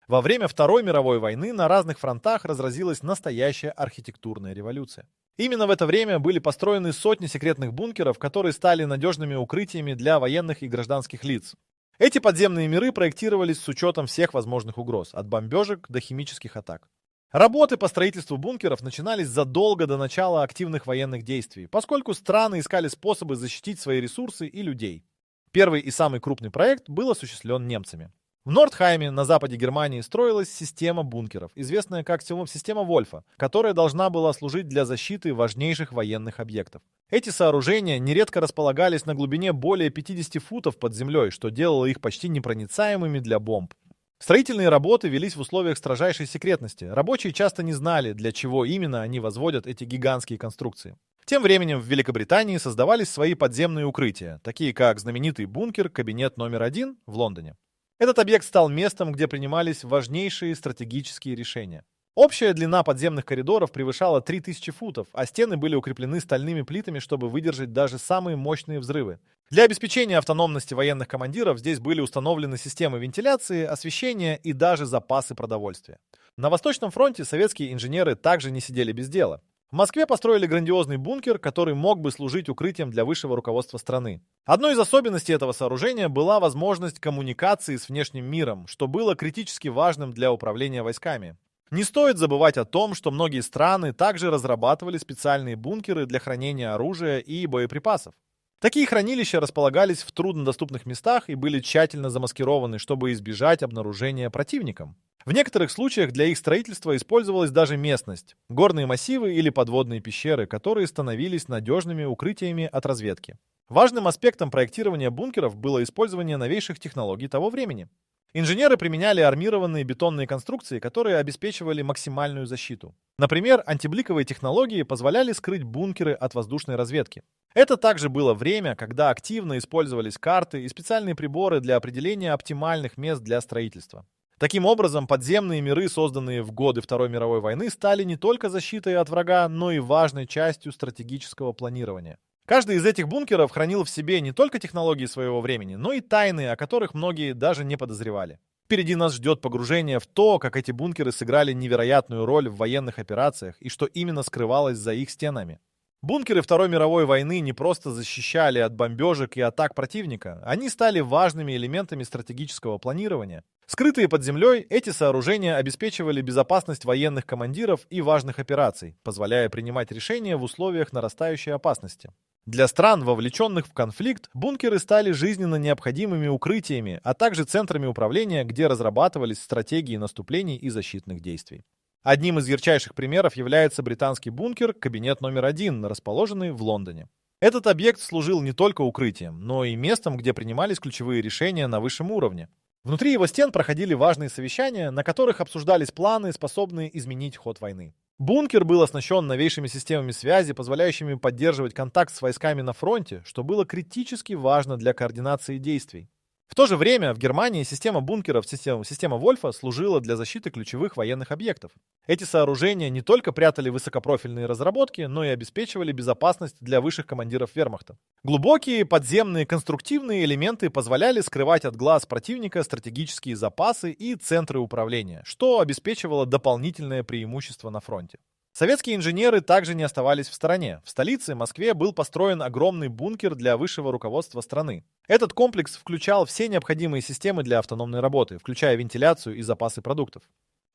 Во время Второй мировой войны на разных фронтах разразилась настоящая архитектурная революция. Именно в это время были построены сотни секретных бункеров, которые стали надежными укрытиями для военных и гражданских лиц. Эти подземные миры проектировались с учетом всех возможных угроз, от бомбежек до химических атак. Работы по строительству бункеров начинались задолго до начала активных военных действий, поскольку страны искали способы защитить свои ресурсы и людей. Первый и самый крупный проект был осуществлен немцами. В Нордхайме, на западе Германии, строилась система бункеров, известная как система Вольфа, которая должна была служить для защиты важнейших военных объектов. Эти сооружения нередко располагались на глубине более 50 футов под землей, что делало их почти непроницаемыми для бомб. Строительные работы велись в условиях строжайшей секретности. Рабочие часто не знали, для чего именно они возводят эти гигантские конструкции. Тем временем в Великобритании создавались свои подземные укрытия, такие как знаменитый бункер «Кабинет номер 1» в Лондоне. Этот объект стал местом, где принимались важнейшие стратегические решения. Общая длина подземных коридоров превышала 3000 футов, а стены были укреплены стальными плитами, чтобы выдержать даже самые мощные взрывы. Для обеспечения автономности военных командиров здесь были установлены системы вентиляции, освещения и даже запасы продовольствия. На Восточном фронте советские инженеры также не сидели без дела. В Москве построили грандиозный бункер, который мог бы служить укрытием для высшего руководства страны. Одной из особенностей этого сооружения была возможность коммуникации с внешним миром, что было критически важным для управления войсками. Не стоит забывать о том, что многие страны также разрабатывали специальные бункеры для хранения оружия и боеприпасов. Такие хранилища располагались в труднодоступных местах и были тщательно замаскированы, чтобы избежать обнаружения противником. В некоторых случаях для их строительства использовалась даже местность, горные массивы или подводные пещеры, которые становились надежными укрытиями от разведки. Важным аспектом проектирования бункеров было использование новейших технологий того времени. Инженеры применяли армированные бетонные конструкции, которые обеспечивали максимальную защиту. Например, антибликовые технологии позволяли скрыть бункеры от воздушной разведки. Это также было время, когда активно использовались карты и специальные приборы для определения оптимальных мест для строительства. Таким образом, подземные миры, созданные в годы Второй мировой войны, стали не только защитой от врага, но и важной частью стратегического планирования. Каждый из этих бункеров хранил в себе не только технологии своего времени, но и тайны, о которых многие даже не подозревали. Впереди нас ждет погружение в то, как эти бункеры сыграли невероятную роль в военных операциях и что именно скрывалось за их стенами. Бункеры Второй мировой войны не просто защищали от бомбежек и атак противника, они стали важными элементами стратегического планирования. Скрытые под землей, эти сооружения обеспечивали безопасность военных командиров и важных операций, позволяя принимать решения в условиях нарастающей опасности. Для стран, вовлеченных в конфликт, бункеры стали жизненно необходимыми укрытиями, а также центрами управления, где разрабатывались стратегии наступлений и защитных действий. Одним из ярчайших примеров является британский бункер «Кабинет номер 1», расположенный в Лондоне. Этот объект служил не только укрытием, но и местом, где принимались ключевые решения на высшем уровне. Внутри его стен проходили важные совещания, на которых обсуждались планы, способные изменить ход войны. Бункер был оснащен новейшими системами связи, позволяющими поддерживать контакт с войсками на фронте, что было критически важно для координации действий. В то же время в Германии система бункеров, система Вольфа, служила для защиты ключевых военных объектов. Эти сооружения не только прятали высокопрофильные разработки, но и обеспечивали безопасность для высших командиров вермахта. Глубокие подземные конструктивные элементы позволяли скрывать от глаз противника стратегические запасы и центры управления, что обеспечивало дополнительное преимущество на фронте. Советские инженеры также не оставались в стороне. В столице, Москве, был построен огромный бункер для высшего руководства страны. Этот комплекс включал все необходимые системы для автономной работы, включая вентиляцию и запасы продуктов.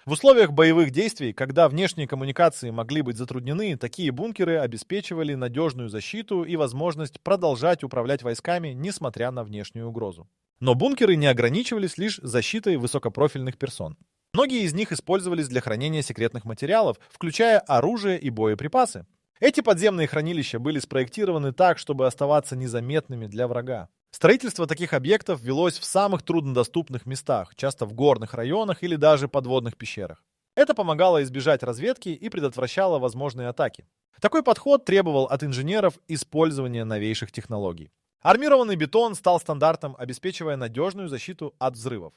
В условиях боевых действий, когда внешние коммуникации могли быть затруднены, такие бункеры обеспечивали надежную защиту и возможность продолжать управлять войсками, несмотря на внешнюю угрозу. Но бункеры не ограничивались лишь защитой высокопрофильных персон. Многие из них использовались для хранения секретных материалов, включая оружие и боеприпасы. Эти подземные хранилища были спроектированы так, чтобы оставаться незаметными для врага. Строительство таких объектов велось в самых труднодоступных местах, часто в горных районах или даже подводных пещерах. Это помогало избежать разведки и предотвращало возможные атаки. Такой подход требовал от инженеров использования новейших технологий. Армированный бетон стал стандартом, обеспечивая надежную защиту от взрывов.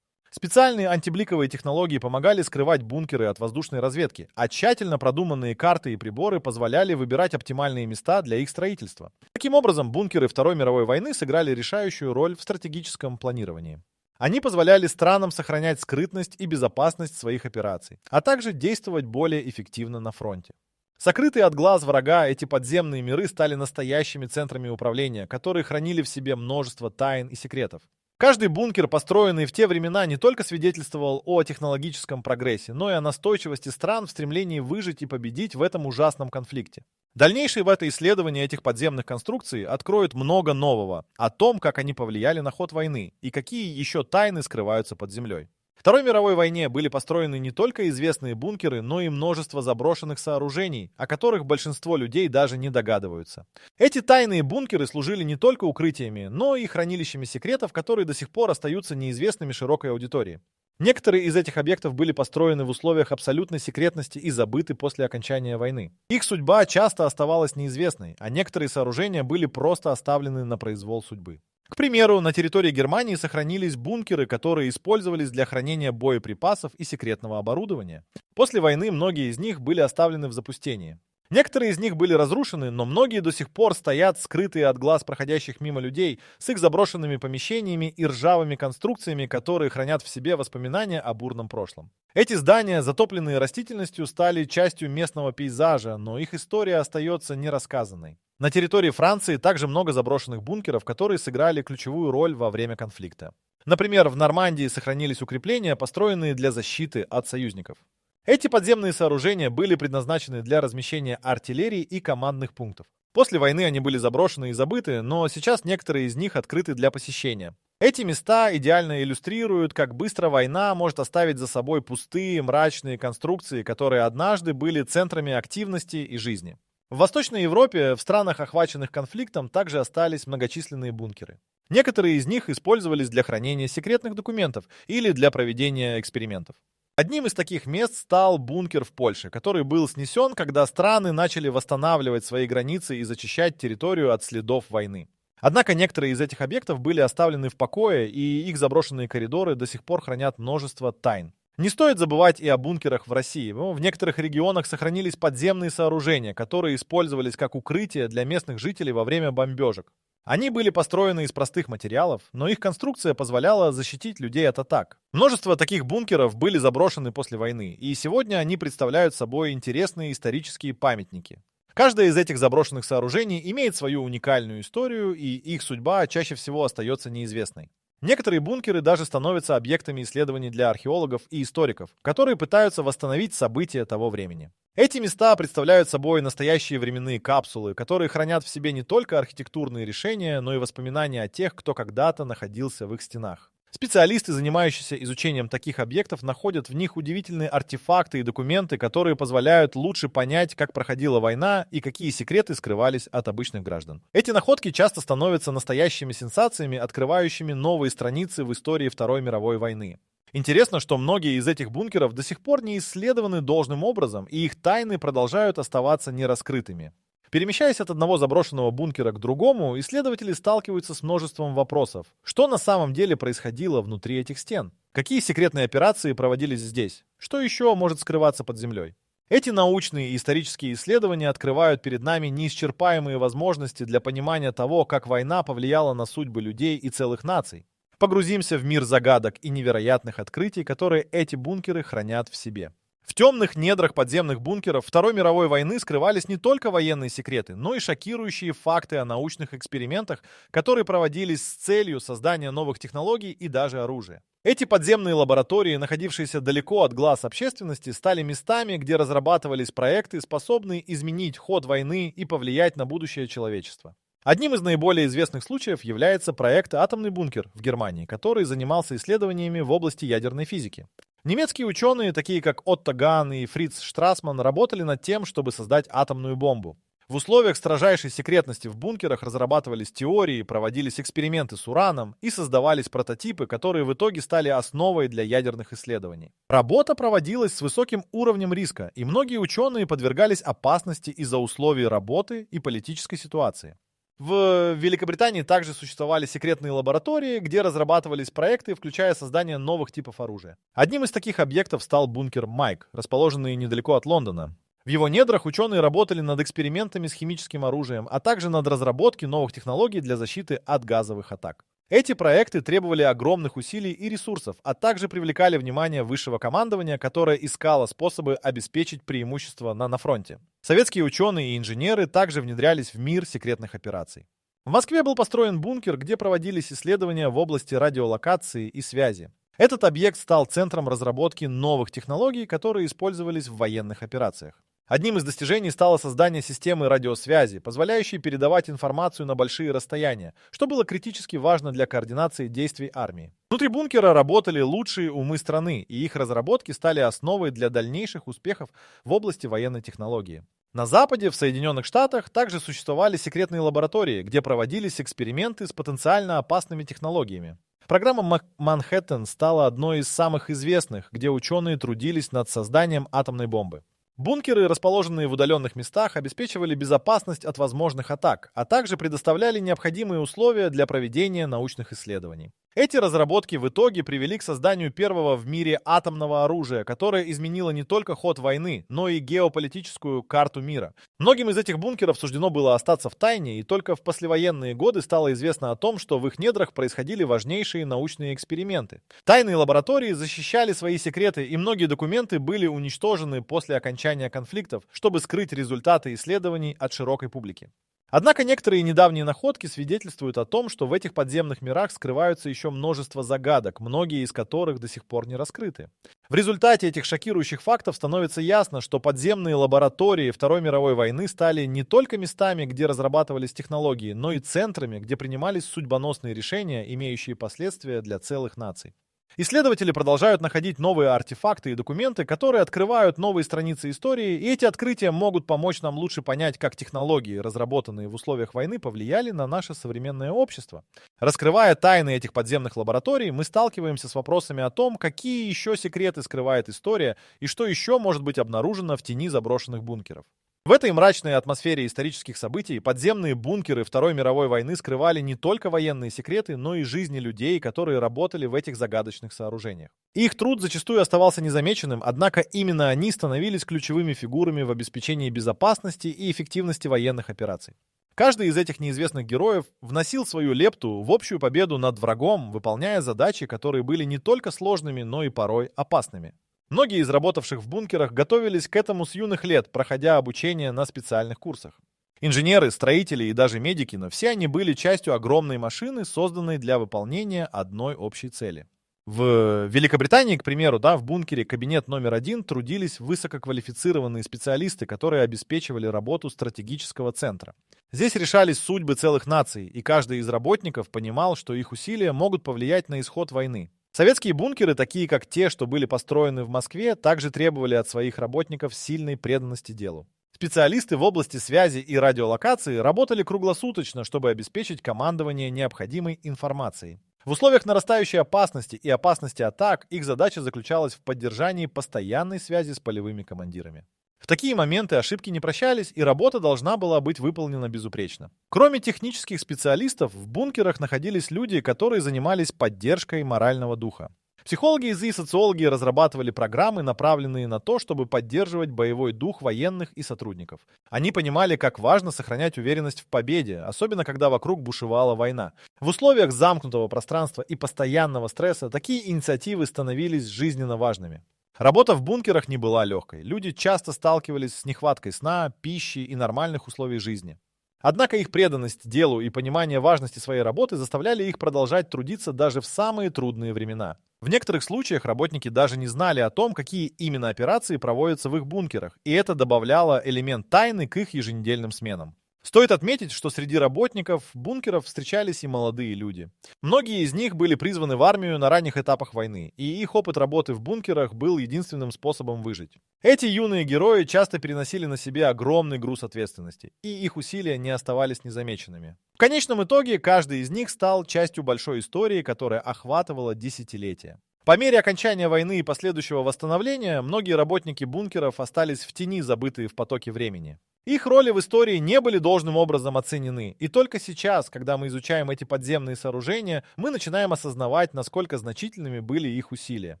Специальные антибликовые технологии помогали скрывать бункеры от воздушной разведки, а тщательно продуманные карты и приборы позволяли выбирать оптимальные места для их строительства. Таким образом, бункеры Второй мировой войны сыграли решающую роль в стратегическом планировании. Они позволяли странам сохранять скрытность и безопасность своих операций, а также действовать более эффективно на фронте. Сокрытые от глаз врага, эти подземные миры стали настоящими центрами управления, которые хранили в себе множество тайн и секретов. Каждый бункер, построенный в те времена, не только свидетельствовал о технологическом прогрессе, но и о настойчивости стран в стремлении выжить и победить в этом ужасном конфликте. Дальнейшие в это исследование этих подземных конструкций откроют много нового о том, как они повлияли на ход войны и какие еще тайны скрываются под землей. В Второй мировой войне были построены не только известные бункеры, но и множество заброшенных сооружений, о которых большинство людей даже не догадываются. Эти тайные бункеры служили не только укрытиями, но и хранилищами секретов, которые до сих пор остаются неизвестными широкой аудитории. Некоторые из этих объектов были построены в условиях абсолютной секретности и забыты после окончания войны. Их судьба часто оставалась неизвестной, а некоторые сооружения были просто оставлены на произвол судьбы. К примеру, на территории Германии сохранились бункеры, которые использовались для хранения боеприпасов и секретного оборудования. После войны многие из них были оставлены в запустении. Некоторые из них были разрушены, но многие до сих пор стоят, скрытые от глаз проходящих мимо людей, с их заброшенными помещениями и ржавыми конструкциями, которые хранят в себе воспоминания о бурном прошлом. Эти здания, затопленные растительностью, стали частью местного пейзажа, но их история остается нерассказанной. На территории Франции также много заброшенных бункеров, которые сыграли ключевую роль во время конфликта. Например, в Нормандии сохранились укрепления, построенные для защиты от союзников. Эти подземные сооружения были предназначены для размещения артиллерии и командных пунктов. После войны они были заброшены и забыты, но сейчас некоторые из них открыты для посещения. Эти места идеально иллюстрируют, как быстро война может оставить за собой пустые, мрачные конструкции, которые однажды были центрами активности и жизни. В Восточной Европе, в странах, охваченных конфликтом, также остались многочисленные бункеры. Некоторые из них использовались для хранения секретных документов или для проведения экспериментов. Одним из таких мест стал бункер в Польше, который был снесен, когда страны начали восстанавливать свои границы и зачищать территорию от следов войны. Однако некоторые из этих объектов были оставлены в покое, и их заброшенные коридоры до сих пор хранят множество тайн. Не стоит забывать и о бункерах в России. В некоторых регионах сохранились подземные сооружения, которые использовались как укрытие для местных жителей во время бомбежек. Они были построены из простых материалов, но их конструкция позволяла защитить людей от атак. Множество таких бункеров были заброшены после войны, и сегодня они представляют собой интересные исторические памятники. Каждое из этих заброшенных сооружений имеет свою уникальную историю, и их судьба чаще всего остается неизвестной. Некоторые бункеры даже становятся объектами исследований для археологов и историков, которые пытаются восстановить события того времени. Эти места представляют собой настоящие временные капсулы, которые хранят в себе не только архитектурные решения, но и воспоминания о тех, кто когда-то находился в их стенах. Специалисты, занимающиеся изучением таких объектов, находят в них удивительные артефакты и документы, которые позволяют лучше понять, как проходила война и какие секреты скрывались от обычных граждан. Эти находки часто становятся настоящими сенсациями, открывающими новые страницы в истории Второй мировой войны. Интересно, что многие из этих бункеров до сих пор не исследованы должным образом, и их тайны продолжают оставаться нераскрытыми. Перемещаясь от одного заброшенного бункера к другому, исследователи сталкиваются с множеством вопросов. Что на самом деле происходило внутри этих стен? Какие секретные операции проводились здесь? Что еще может скрываться под землей? Эти научные и исторические исследования открывают перед нами неисчерпаемые возможности для понимания того, как война повлияла на судьбы людей и целых наций. Погрузимся в мир загадок и невероятных открытий, которые эти бункеры хранят в себе. В темных недрах подземных бункеров Второй мировой войны скрывались не только военные секреты, но и шокирующие факты о научных экспериментах, которые проводились с целью создания новых технологий и даже оружия. Эти подземные лаборатории, находившиеся далеко от глаз общественности, стали местами, где разрабатывались проекты, способные изменить ход войны и повлиять на будущее человечества. Одним из наиболее известных случаев является проект «Атомный бункер» в Германии, который занимался исследованиями в области ядерной физики. Немецкие ученые, такие как Отто Гahn и Фриц Штрасман, работали над тем, чтобы создать атомную бомбу. В условиях строжайшей секретности в бункерах разрабатывались теории, проводились эксперименты с ураном и создавались прототипы, которые в итоге стали основой для ядерных исследований. Работа проводилась с высоким уровнем риска, и многие ученые подвергались опасности из-за условий работы и политической ситуации. В Великобритании также существовали секретные лаборатории, где разрабатывались проекты, включая создание новых типов оружия. Одним из таких объектов стал бункер Майк, расположенный недалеко от Лондона. В его недрах ученые работали над экспериментами с химическим оружием, а также над разработкой новых технологий для защиты от газовых атак. Эти проекты требовали огромных усилий и ресурсов, а также привлекали внимание высшего командования, которое искало способы обеспечить преимущество на фронте. Советские ученые и инженеры также внедрялись в мир секретных операций. В Москве был построен бункер, где проводились исследования в области радиолокации и связи. Этот объект стал центром разработки новых технологий, которые использовались в военных операциях. Одним из достижений стало создание системы радиосвязи, позволяющей передавать информацию на большие расстояния, что было критически важно для координации действий армии. Внутри бункера работали лучшие умы страны, и их разработки стали основой для дальнейших успехов в области военной технологии. На Западе, в Соединенных Штатах, также существовали секретные лаборатории, где проводились эксперименты с потенциально опасными технологиями. Программа «Манхэттен» стала одной из самых известных, где ученые трудились над созданием атомной бомбы. Бункеры, расположенные в удаленных местах, обеспечивали безопасность от возможных атак, а также предоставляли необходимые условия для проведения научных исследований. Эти разработки в итоге привели к созданию первого в мире атомного оружия, которое изменило не только ход войны, но и геополитическую карту мира. Многим из этих бункеров суждено было остаться в тайне, и только в послевоенные годы стало известно о том, что в их недрах происходили важнейшие научные эксперименты. Тайные лаборатории защищали свои секреты, и многие документы были уничтожены после окончания конфликтов, чтобы скрыть результаты исследований от широкой публики. Однако некоторые недавние находки свидетельствуют о том, что в этих подземных мирах скрываются еще множество загадок, многие из которых до сих пор не раскрыты. В результате этих шокирующих фактов становится ясно, что подземные лаборатории Второй мировой войны стали не только местами, где разрабатывались технологии, но и центрами, где принимались судьбоносные решения, имеющие последствия для целых наций. Исследователи продолжают находить новые артефакты и документы, которые открывают новые страницы истории, и эти открытия могут помочь нам лучше понять, как технологии, разработанные в условиях войны, повлияли на наше современное общество. Раскрывая тайны этих подземных лабораторий, мы сталкиваемся с вопросами о том, какие еще секреты скрывает история и что еще может быть обнаружено в тени заброшенных бункеров. В этой мрачной атмосфере исторических событий подземные бункеры Второй мировой войны скрывали не только военные секреты, но и жизни людей, которые работали в этих загадочных сооружениях. Их труд зачастую оставался незамеченным, однако именно они становились ключевыми фигурами в обеспечении безопасности и эффективности военных операций. Каждый из этих неизвестных героев вносил свою лепту в общую победу над врагом, выполняя задачи, которые были не только сложными, но и порой опасными. Многие из работавших в бункерах готовились к этому с юных лет, проходя обучение на специальных курсах. Инженеры, строители и даже медики, но все они были частью огромной машины, созданной для выполнения одной общей цели. В Великобритании, к примеру, в бункере «Кабинет номер 1» трудились высококвалифицированные специалисты, которые обеспечивали работу стратегического центра. Здесь решались судьбы целых наций, и каждый из работников понимал, что их усилия могут повлиять на исход войны. Советские бункеры, такие как те, что были построены в Москве, также требовали от своих работников сильной преданности делу. Специалисты в области связи и радиолокации работали круглосуточно, чтобы обеспечить командование необходимой информацией. В условиях нарастающей опасности и опасности атак их задача заключалась в поддержании постоянной связи с полевыми командирами. В такие моменты ошибки не прощались, и работа должна была быть выполнена безупречно. Кроме технических специалистов, в бункерах находились люди, которые занимались поддержкой морального духа. Психологи и социологи разрабатывали программы, направленные на то, чтобы поддерживать боевой дух военных и сотрудников. Они понимали, как важно сохранять уверенность в победе, особенно когда вокруг бушевала война. В условиях замкнутого пространства и постоянного стресса такие инициативы становились жизненно важными. Работа в бункерах не была легкой. Люди часто сталкивались с нехваткой сна, пищи и нормальных условий жизни. Однако их преданность делу и понимание важности своей работы заставляли их продолжать трудиться даже в самые трудные времена. В некоторых случаях работники даже не знали о том, какие именно операции проводятся в их бункерах, и это добавляло элемент тайны к их еженедельным сменам. Стоит отметить, что среди работников бункеров встречались и молодые люди. Многие из них были призваны в армию на ранних этапах войны, и их опыт работы в бункерах был единственным способом выжить. Эти юные герои часто переносили на себе огромный груз ответственности, и их усилия не оставались незамеченными. В конечном итоге каждый из них стал частью большой истории, которая охватывала десятилетия. По мере окончания войны и последующего восстановления, многие работники бункеров остались в тени, забытые в потоке времени. Их роли в истории не были должным образом оценены, и только сейчас, когда мы изучаем эти подземные сооружения, мы начинаем осознавать, насколько значительными были их усилия.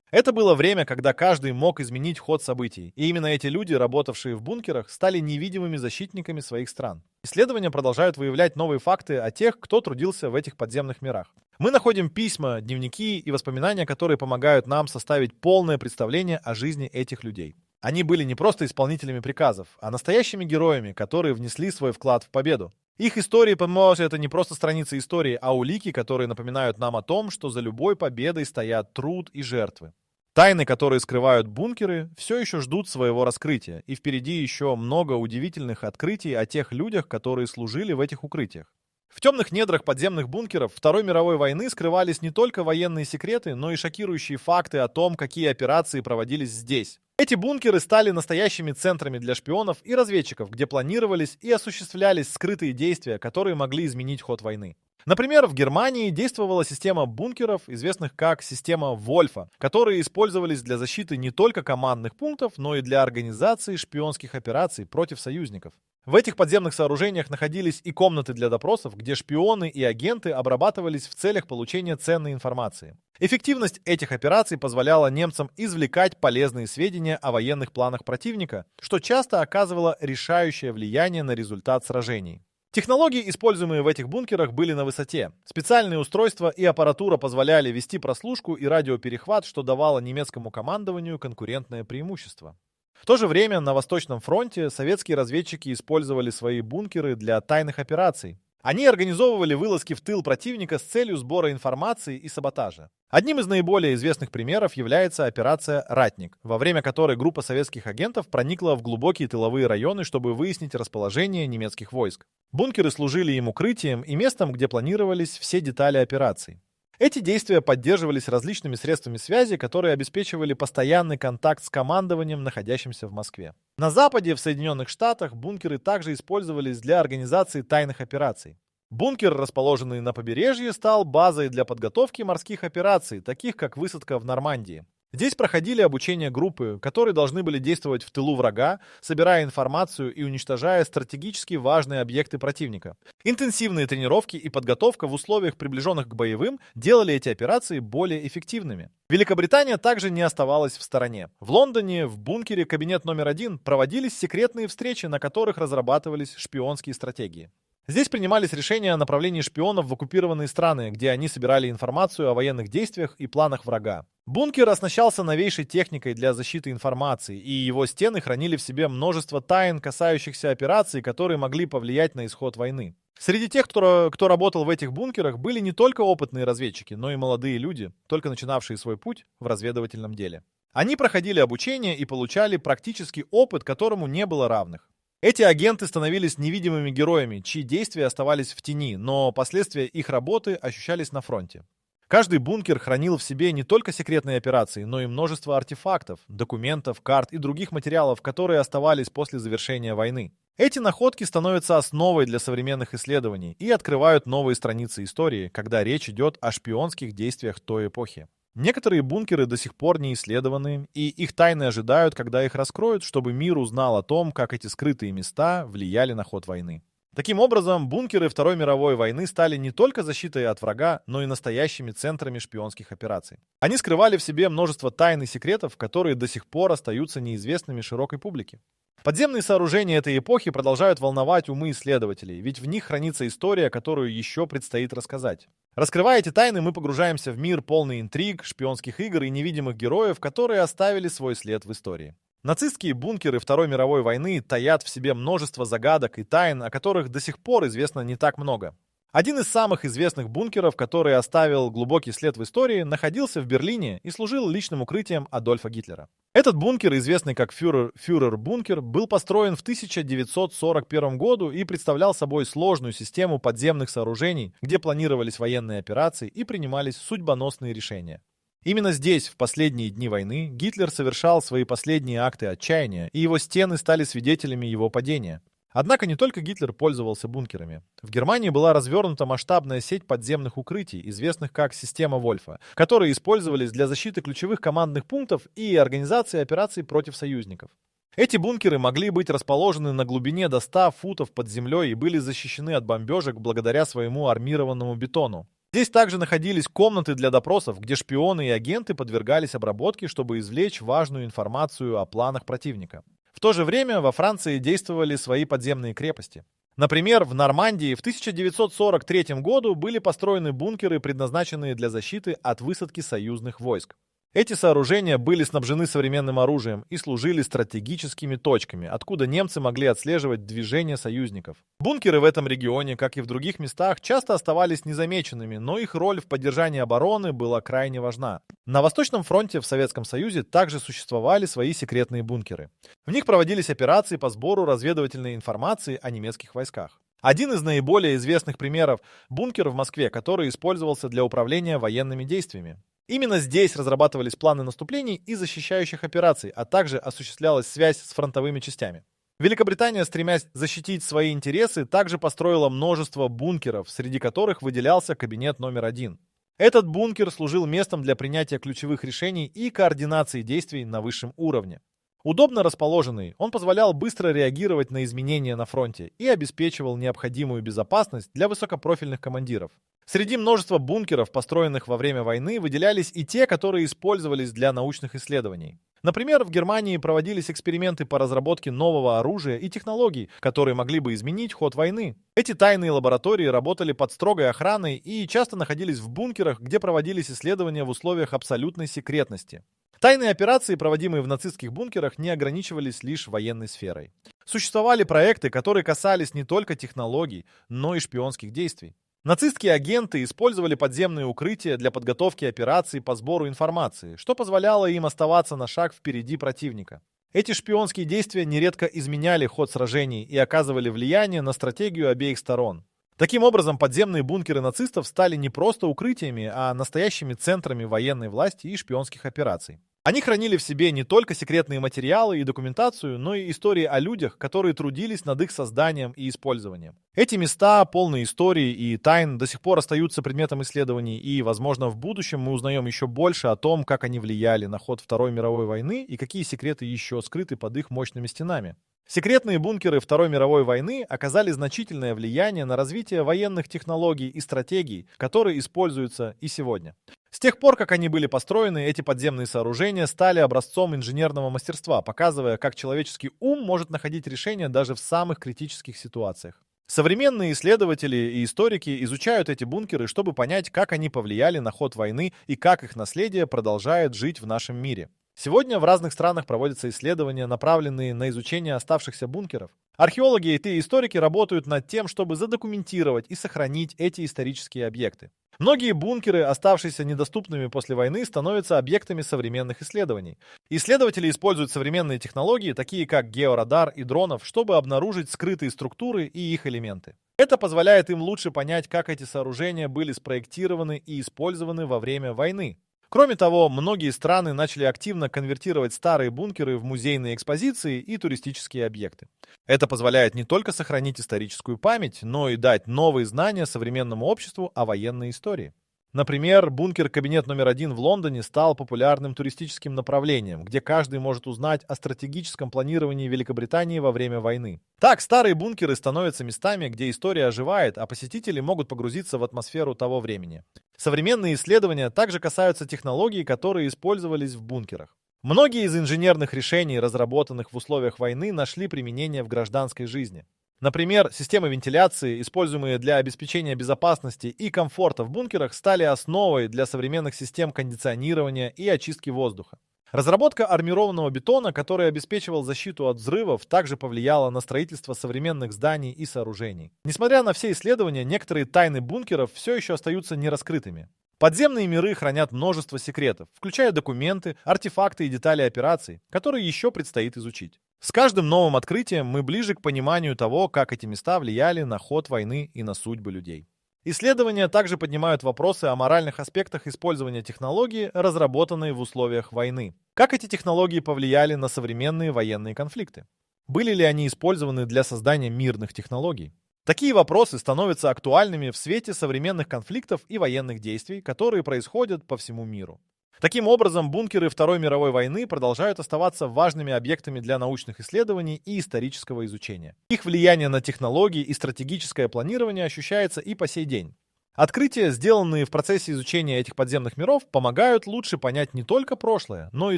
Это было время, когда каждый мог изменить ход событий, и именно эти люди, работавшие в бункерах, стали невидимыми защитниками своих стран. Исследования продолжают выявлять новые факты о тех, кто трудился в этих подземных мирах. Мы находим письма, дневники и воспоминания, которые помогают нам составить полное представление о жизни этих людей. Они были не просто исполнителями приказов, а настоящими героями, которые внесли свой вклад в победу. Их истории, по-моему, это не просто страницы истории, а улики, которые напоминают нам о том, что за любой победой стоят труд и жертвы. Тайны, которые скрывают бункеры, все еще ждут своего раскрытия, и впереди еще много удивительных открытий о тех людях, которые служили в этих укрытиях. В темных недрах подземных бункеров Второй мировой войны скрывались не только военные секреты, но и шокирующие факты о том, какие операции проводились здесь. Эти бункеры стали настоящими центрами для шпионов и разведчиков, где планировались и осуществлялись скрытые действия, которые могли изменить ход войны. Например, в Германии действовала система бункеров, известных как система Вольфа, которые использовались для защиты не только командных пунктов, но и для организации шпионских операций против союзников. В этих подземных сооружениях находились и комнаты для допросов, где шпионы и агенты обрабатывались в целях получения ценной информации. Эффективность этих операций позволяла немцам извлекать полезные сведения о военных планах противника, что часто оказывало решающее влияние на результат сражений. Технологии, используемые в этих бункерах, были на высоте. Специальные устройства и аппаратура позволяли вести прослушку и радиоперехват, что давало немецкому командованию конкурентное преимущество. В то же время на Восточном фронте советские разведчики использовали свои бункеры для тайных операций. Они организовывали вылазки в тыл противника с целью сбора информации и саботажа. Одним из наиболее известных примеров является операция «Ратник», во время которой группа советских агентов проникла в глубокие тыловые районы, чтобы выяснить расположение немецких войск. Бункеры служили им укрытием и местом, где планировались все детали операций. Эти действия поддерживались различными средствами связи, которые обеспечивали постоянный контакт с командованием, находящимся в Москве. На Западе, в Соединенных Штатах, бункеры также использовались для организации тайных операций. Бункер, расположенный на побережье, стал базой для подготовки морских операций, таких как высадка в Нормандии. Здесь проходили обучение группы, которые должны были действовать в тылу врага, собирая информацию и уничтожая стратегически важные объекты противника. Интенсивные тренировки и подготовка в условиях, приближенных к боевым, делали эти операции более эффективными. Великобритания также не оставалась в стороне. В Лондоне, в бункере «Кабинет номер 1» проводились секретные встречи, на которых разрабатывались шпионские стратегии. Здесь принимались решения о направлении шпионов в оккупированные страны, где они собирали информацию о военных действиях и планах врага. Бункер оснащался новейшей техникой для защиты информации, и его стены хранили в себе множество тайн, касающихся операций, которые могли повлиять на исход войны. Среди тех, кто работал в этих бункерах, были не только опытные разведчики, но и молодые люди, только начинавшие свой путь в разведывательном деле. Они проходили обучение и получали практический опыт, которому не было равных. Эти агенты становились невидимыми героями, чьи действия оставались в тени, но последствия их работы ощущались на фронте. Каждый бункер хранил в себе не только секретные операции, но и множество артефактов, документов, карт и других материалов, которые оставались после завершения войны. Эти находки становятся основой для современных исследований и открывают новые страницы истории, когда речь идет о шпионских действиях той эпохи. Некоторые бункеры до сих пор не исследованы, и их тайны ожидают, когда их раскроют, чтобы мир узнал о том, как эти скрытые места влияли на ход войны. Таким образом, бункеры Второй мировой войны стали не только защитой от врага, но и настоящими центрами шпионских операций. Они скрывали в себе множество тайн и секретов, которые до сих пор остаются неизвестными широкой публике. Подземные сооружения этой эпохи продолжают волновать умы исследователей, ведь в них хранится история, которую еще предстоит рассказать. Раскрывая эти тайны, мы погружаемся в мир, полный интриг, шпионских игр и невидимых героев, которые оставили свой след в истории. Нацистские бункеры Второй мировой войны таят в себе множество загадок и тайн, о которых до сих пор известно не так много. Один из самых известных бункеров, который оставил глубокий след в истории, находился в Берлине и служил личным укрытием Адольфа Гитлера. Этот бункер, известный как фюрер-бункер, был построен в 1941 году и представлял собой сложную систему подземных сооружений, где планировались военные операции и принимались судьбоносные решения. Именно здесь, в последние дни войны, Гитлер совершал свои последние акты отчаяния, и его стены стали свидетелями его падения. Однако не только Гитлер пользовался бункерами. В Германии была развернута масштабная сеть подземных укрытий, известных как система Вольфа, которые использовались для защиты ключевых командных пунктов и организации операций против союзников. Эти бункеры могли быть расположены на глубине до 100 футов под землей и были защищены от бомбежек благодаря своему армированному бетону. Здесь также находились комнаты для допросов, где шпионы и агенты подвергались обработке, чтобы извлечь важную информацию о планах противника. В то же время во Франции действовали свои подземные крепости. Например, в Нормандии в 1943 году были построены бункеры, предназначенные для защиты от высадки союзных войск. Эти сооружения были снабжены современным оружием и служили стратегическими точками, откуда немцы могли отслеживать движение союзников. Бункеры в этом регионе, как и в других местах, часто оставались незамеченными, но их роль в поддержании обороны была крайне важна. На Восточном фронте в Советском Союзе также существовали свои секретные бункеры. В них проводились операции по сбору разведывательной информации о немецких войсках. Один из наиболее известных примеров – бункер в Москве, который использовался для управления военными действиями. Именно здесь разрабатывались планы наступлений и защищающих операций, а также осуществлялась связь с фронтовыми частями. Великобритания, стремясь защитить свои интересы, также построила множество бункеров, среди которых выделялся кабинет номер 1. Этот бункер служил местом для принятия ключевых решений и координации действий на высшем уровне. Удобно расположенный, он позволял быстро реагировать на изменения на фронте и обеспечивал необходимую безопасность для высокопрофильных командиров. Среди множества бункеров, построенных во время войны, выделялись и те, которые использовались для научных исследований. Например, в Германии проводились эксперименты по разработке нового оружия и технологий, которые могли бы изменить ход войны. Эти тайные лаборатории работали под строгой охраной и часто находились в бункерах, где проводились исследования в условиях абсолютной секретности. Тайные операции, проводимые в нацистских бункерах, не ограничивались лишь военной сферой. Существовали проекты, которые касались не только технологий, но и шпионских действий. Нацистские агенты использовали подземные укрытия для подготовки операций по сбору информации, что позволяло им оставаться на шаг впереди противника. Эти шпионские действия нередко изменяли ход сражений и оказывали влияние на стратегию обеих сторон. Таким образом, подземные бункеры нацистов стали не просто укрытиями, а настоящими центрами военной власти и шпионских операций. Они хранили в себе не только секретные материалы и документацию, но и истории о людях, которые трудились над их созданием и использованием. Эти места, полные историй и тайн, до сих пор остаются предметом исследований, и, возможно, в будущем мы узнаем еще больше о том, как они влияли на ход Второй мировой войны и какие секреты еще скрыты под их мощными стенами. Секретные бункеры Второй мировой войны оказали значительное влияние на развитие военных технологий и стратегий, которые используются и сегодня. С тех пор, как они были построены, эти подземные сооружения стали образцом инженерного мастерства, показывая, как человеческий ум может находить решения даже в самых критических ситуациях. Современные исследователи и историки изучают эти бункеры, чтобы понять, как они повлияли на ход войны и как их наследие продолжает жить в нашем мире. Сегодня в разных странах проводятся исследования, направленные на изучение оставшихся бункеров. Археологи и историки работают над тем, чтобы задокументировать и сохранить эти исторические объекты. Многие бункеры, оставшиеся недоступными после войны, становятся объектами современных исследований. Исследователи используют современные технологии, такие как георадар и дронов, чтобы обнаружить скрытые структуры и их элементы. Это позволяет им лучше понять, как эти сооружения были спроектированы и использованы во время войны. Кроме того, многие страны начали активно конвертировать старые бункеры в музейные экспозиции и туристические объекты. Это позволяет не только сохранить историческую память, но и дать новые знания современному обществу о военной истории. Например, бункер «Кабинет номер 1» в Лондоне стал популярным туристическим направлением, где каждый может узнать о стратегическом планировании Великобритании во время войны. Так, старые бункеры становятся местами, где история оживает, а посетители могут погрузиться в атмосферу того времени. Современные исследования также касаются технологий, которые использовались в бункерах. Многие из инженерных решений, разработанных в условиях войны, нашли применение в гражданской жизни. Например, системы вентиляции, используемые для обеспечения безопасности и комфорта в бункерах, стали основой для современных систем кондиционирования и очистки воздуха. Разработка армированного бетона, который обеспечивал защиту от взрывов, также повлияла на строительство современных зданий и сооружений. Несмотря на все исследования, некоторые тайны бункеров все еще остаются нераскрытыми. Подземные миры хранят множество секретов, включая документы, артефакты и детали операций, которые еще предстоит изучить. С каждым новым открытием мы ближе к пониманию того, как эти места влияли на ход войны и на судьбы людей. Исследования также поднимают вопросы о моральных аспектах использования технологий, разработанной в условиях войны. Как эти технологии повлияли на современные военные конфликты? Были ли они использованы для создания мирных технологий? Такие вопросы становятся актуальными в свете современных конфликтов и военных действий, которые происходят по всему миру. Таким образом, бункеры Второй мировой войны продолжают оставаться важными объектами для научных исследований и исторического изучения. Их влияние на технологии и стратегическое планирование ощущается и по сей день. Открытия, сделанные в процессе изучения этих подземных миров, помогают лучше понять не только прошлое, но и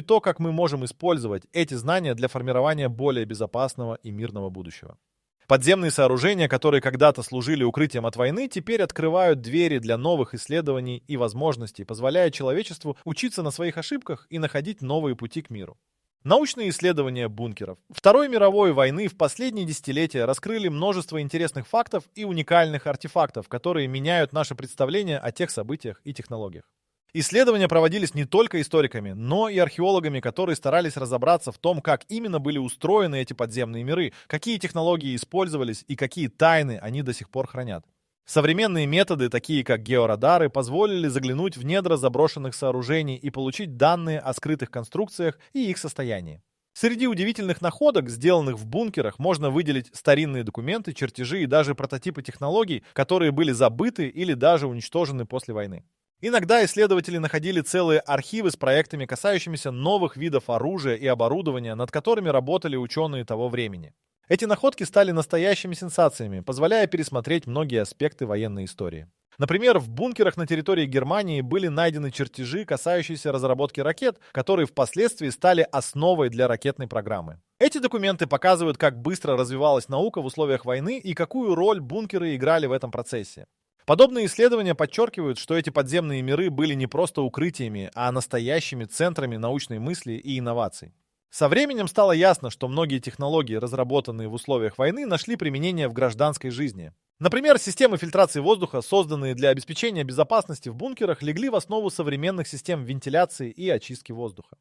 то, как мы можем использовать эти знания для формирования более безопасного и мирного будущего. Подземные сооружения, которые когда-то служили укрытием от войны, теперь открывают двери для новых исследований и возможностей, позволяя человечеству учиться на своих ошибках и находить новые пути к миру. Научные исследования бункеров. Второй мировой войны в последние десятилетия раскрыли множество интересных фактов и уникальных артефактов, которые меняют наше представление о тех событиях и технологиях. Исследования проводились не только историками, но и археологами, которые старались разобраться в том, как именно были устроены эти подземные миры, какие технологии использовались и какие тайны они до сих пор хранят. Современные методы, такие как георадары, позволили заглянуть в недра заброшенных сооружений и получить данные о скрытых конструкциях и их состоянии. Среди удивительных находок, сделанных в бункерах, можно выделить старинные документы, чертежи и даже прототипы технологий, которые были забыты или даже уничтожены после войны. Иногда исследователи находили целые архивы с проектами, касающимися новых видов оружия и оборудования, над которыми работали ученые того времени. Эти находки стали настоящими сенсациями, позволяя пересмотреть многие аспекты военной истории. Например, в бункерах на территории Германии были найдены чертежи, касающиеся разработки ракет, которые впоследствии стали основой для ракетной программы. Эти документы показывают, как быстро развивалась наука в условиях войны и какую роль бункеры играли в этом процессе. Подобные исследования подчеркивают, что эти подземные миры были не просто укрытиями, а настоящими центрами научной мысли и инноваций. Со временем стало ясно, что многие технологии, разработанные в условиях войны, нашли применение в гражданской жизни. Например, системы фильтрации воздуха, созданные для обеспечения безопасности в бункерах, легли в основу современных систем вентиляции и очистки воздуха.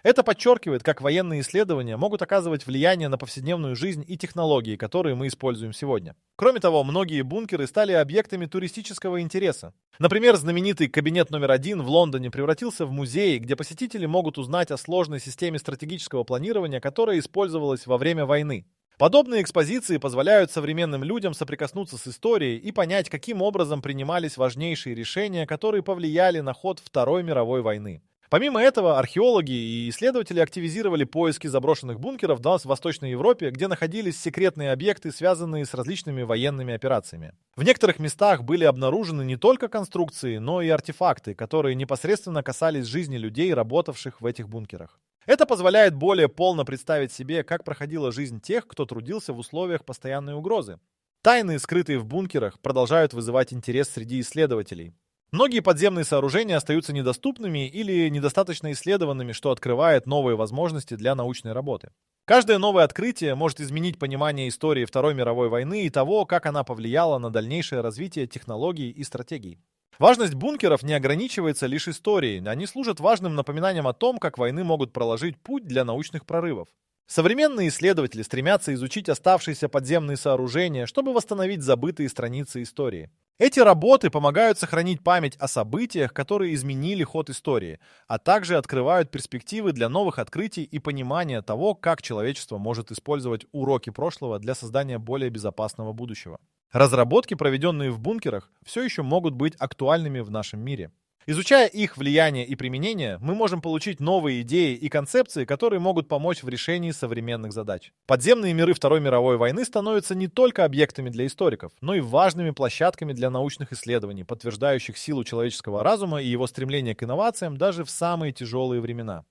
Это подчеркивает, как военные исследования могут оказывать влияние на повседневную жизнь и технологии, которые мы используем сегодня. Кроме того, многие бункеры стали объектами туристического интереса. Например, знаменитый кабинет номер 1 в Лондоне превратился в музей, где посетители могут узнать о сложной системе стратегического планирования, которая использовалась во время войны. Подобные экспозиции позволяют современным людям соприкоснуться с историей и понять, каким образом принимались важнейшие решения, которые повлияли на ход Второй мировой войны. Помимо этого, археологи и исследователи активизировали поиски заброшенных бункеров в Восточной Европе, где находились секретные объекты, связанные с различными военными операциями. В некоторых местах были обнаружены не только конструкции, но и артефакты, которые непосредственно касались жизни людей, работавших в этих бункерах. Это позволяет более полно представить себе, как проходила жизнь тех, кто трудился в условиях постоянной угрозы. Тайны, скрытые в бункерах, продолжают вызывать интерес среди исследователей. Многие подземные сооружения остаются недоступными или недостаточно исследованными, что открывает новые возможности для научной работы. Каждое новое открытие может изменить понимание истории Второй мировой войны и того, как она повлияла на дальнейшее развитие технологий и стратегий. Важность бункеров не ограничивается лишь историей, они служат важным напоминанием о том, как войны могут проложить путь для научных прорывов. Современные исследователи стремятся изучить оставшиеся подземные сооружения, чтобы восстановить забытые страницы истории. Эти работы помогают сохранить память о событиях, которые изменили ход истории, а также открывают перспективы для новых открытий и понимания того, как человечество может использовать уроки прошлого для создания более безопасного будущего. Разработки, проведенные в бункерах, все еще могут быть актуальными в нашем мире. Изучая их влияние и применение, мы можем получить новые идеи и концепции, которые могут помочь в решении современных задач. Подземные миры Второй мировой войны становятся не только объектами для историков, но и важными площадками для научных исследований, подтверждающих силу человеческого разума и его стремление к инновациям даже в самые тяжелые времена.